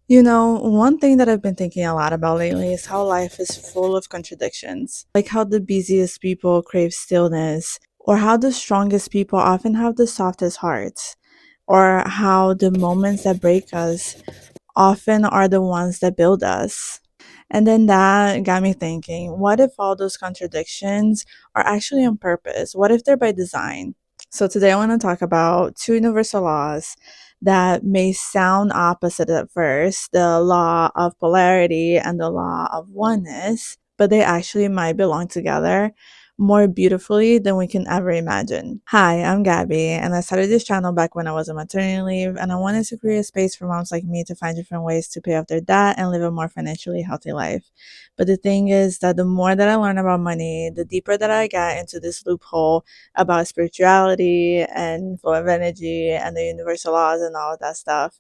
One thing that I've been thinking a lot about lately is how life is full of contradictions. Like how the busiest people crave stillness, or how the strongest people often have the softest hearts, or how the moments that break us often are the ones that build us. And then that got me thinking, what if all those contradictions are actually on purpose? What if they're by design? So today I want to talk about two universal laws that may sound opposite at first, the law of polarity and the law of oneness, but they actually might belong together more beautifully than we can ever imagine. Hi, I'm Gabby, and I started this channel back when I was on maternity leave, and I wanted to create a space for moms like me to find different ways to pay off their debt and live a more financially healthy life. But the thing is that the more that I learn about money, the deeper that I get into this loophole about spirituality and flow of energy and the universal laws and all of that stuff,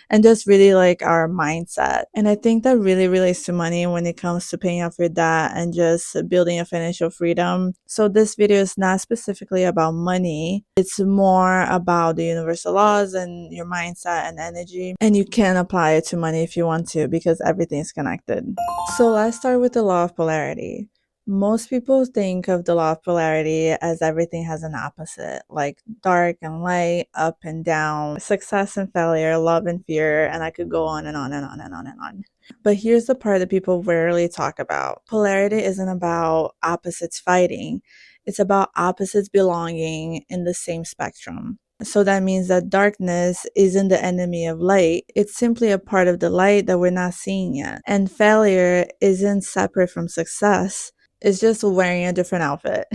and just really like our mindset. And I think that really relates to money when it comes to paying off your debt and just building a financial freedom. So this video is not specifically about money. It's more about the universal laws and your mindset and energy. And you can apply it to money if you want to because everything's connected. So let's start with the law of polarity. Most people think of the law of polarity as everything has an opposite, like dark and light, up and down, success and failure, love and fear, and I could go on and on and on and on and on. But here's the part that people rarely talk about. Polarity isn't about opposites fighting, it's about opposites belonging in the same spectrum. So that means that darkness isn't the enemy of light. It's simply a part of the light that we're not seeing yet. And failure isn't separate from success. It's just wearing a different outfit.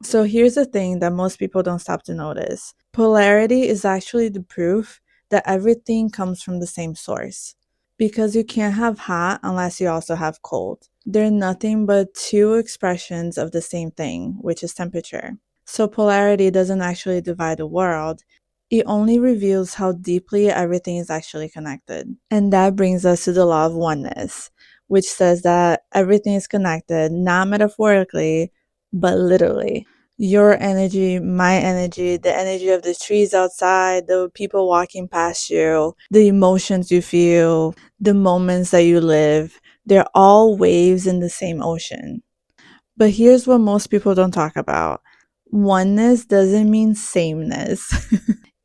So here's the thing that most people don't stop to notice. Polarity is actually the proof that everything comes from the same source. Because you can't have hot unless you also have cold. They're nothing but two expressions of the same thing, which is temperature. So polarity doesn't actually divide the world. It only reveals how deeply everything is actually connected. And that brings us to the law of oneness, which says that everything is connected, not metaphorically, but literally. Your energy, my energy, the energy of the trees outside, the people walking past you, the emotions you feel, the moments that you live, they're all waves in the same ocean. But here's what most people don't talk about. Oneness doesn't mean sameness.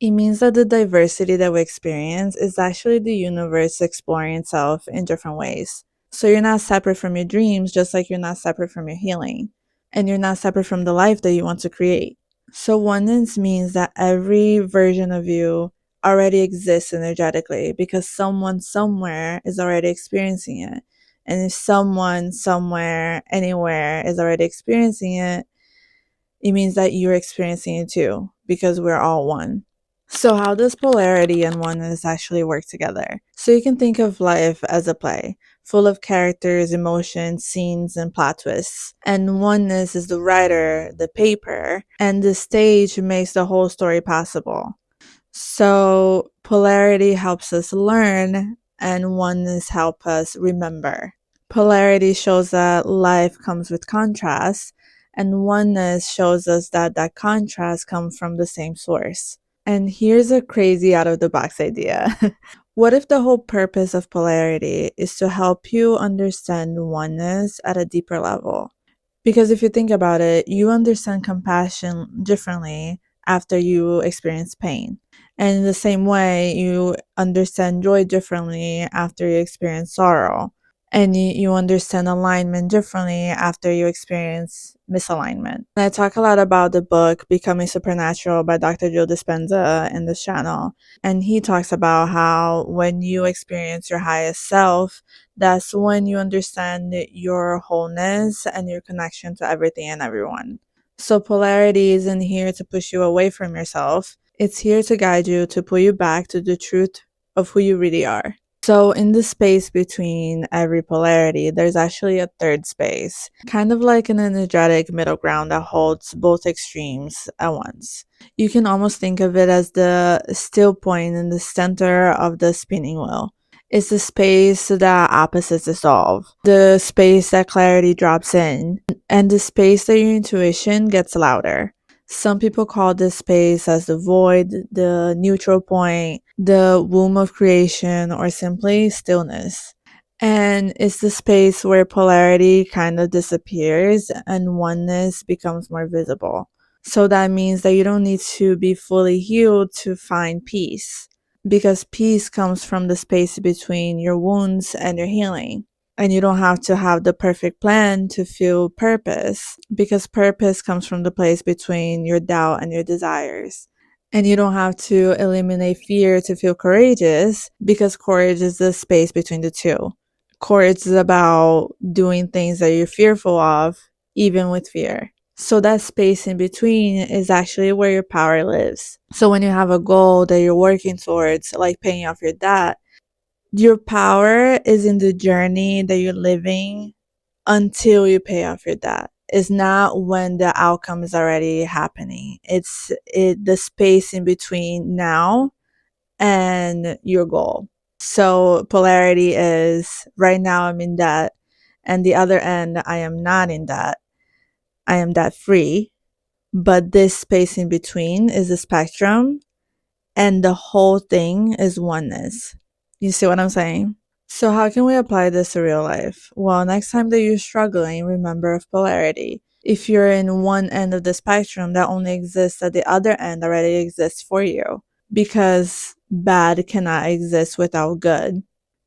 It means that the diversity that we experience is actually the universe exploring itself in different ways. So you're not separate from your dreams, just like you're not separate from your healing. And you're not separate from the life that you want to create. So oneness means that every version of you already exists energetically because someone somewhere is already experiencing it. And if someone somewhere, anywhere is already experiencing it, it means that you're experiencing it too because we're all one. So how does polarity and oneness actually work together? So you can think of life as a play, full of characters, emotions, scenes, and plot twists. And oneness is the writer, the paper, and the stage makes the whole story possible. So polarity helps us learn, and oneness help us remember. Polarity shows that life comes with contrast, and oneness shows us that that contrast comes from the same source. And here's a crazy out of the box idea. What if the whole purpose of polarity is to help you understand oneness at a deeper level? Because if you think about it, you understand compassion differently after you experience pain. And in the same way, you understand joy differently after you experience sorrow. And you understand alignment differently after you experience misalignment. And I talk a lot about the book Becoming Supernatural by Dr. Joe Dispenza in this channel. And he talks about how when you experience your highest self, that's when you understand your wholeness and your connection to everything and everyone. So polarity isn't here to push you away from yourself. It's here to guide you, to pull you back to the truth of who you really are. So in the space between every polarity, there's actually a third space, kind of like an energetic middle ground that holds both extremes at once. You can almost think of it as the still point in the center of the spinning wheel. It's the space that opposites dissolve, the space that clarity drops in, and the space that your intuition gets louder. Some people call this space as the void, the neutral point, the womb of creation, or simply stillness. And it's the space where polarity kind of disappears and oneness becomes more visible. So that means that you don't need to be fully healed to find peace, because peace comes from the space between your wounds and your healing. And you don't have to have the perfect plan to feel purpose, because purpose comes from the place between your doubt and your desires. And you don't have to eliminate fear to feel courageous, because courage is the space between the two. Courage is about doing things that you're fearful of, even with fear. So that space in between is actually where your power lives. So when you have a goal that you're working towards, like paying off your debt, your power is in the journey that you're living until you pay off your debt. It's not when the outcome is already happening. It's the space in between now and your goal. So polarity is right now I'm in debt, and the other end I am not in debt. I am debt free. But this space in between is the spectrum, and the whole thing is oneness. You see what I'm saying? So how can we apply this to real life? Well, next time that you're struggling, remember of polarity. If you're in one end of the spectrum, that only exists at the other end already exists for you, because bad cannot exist without good.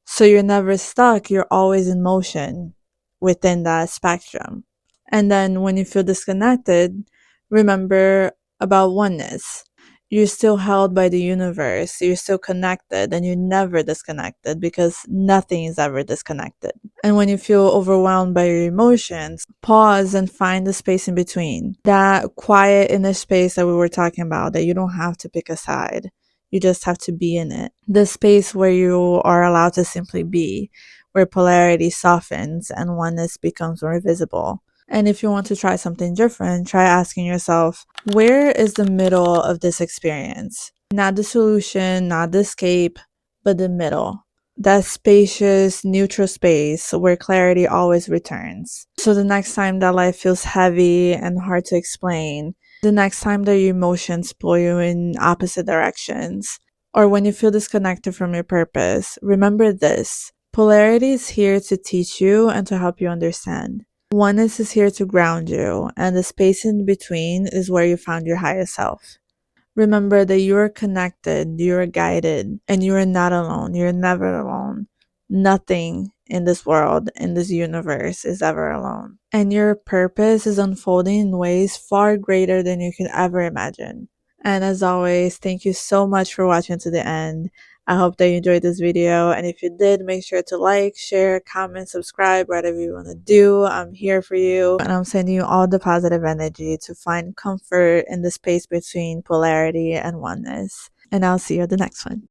So you're never stuck, you're always in motion within that spectrum. And then when you feel disconnected, remember about oneness. You're still held by the universe, you're still connected, and you're never disconnected, because nothing is ever disconnected. And when you feel overwhelmed by your emotions, pause and find the space in between. That quiet inner space that we were talking about, that you don't have to pick a side. You just have to be in it. The space where you are allowed to simply be, where polarity softens and oneness becomes more visible. And if you want to try something different, try asking yourself, where is the middle of this experience? Not the solution, not the escape, but the middle. That spacious, neutral space where clarity always returns. So the next time that life feels heavy and hard to explain, the next time that your emotions pull you in opposite directions, or when you feel disconnected from your purpose, remember this. Polarity is here to teach you and to help you understand. Oneness is here to ground you, and the space in between is where you found your highest self. Remember that you are connected, you are guided, and you are not alone. You're never alone. Nothing in this world, in this universe, is ever alone. And your purpose is unfolding in ways far greater than you can ever imagine. And as always, thank you so much for watching to the end. I hope that you enjoyed this video, and if you did, make sure to like, share, comment, subscribe, whatever you want to do. I'm here for you, and I'm sending you all the positive energy to find comfort in the space between polarity and oneness. And I'll see you at the next one.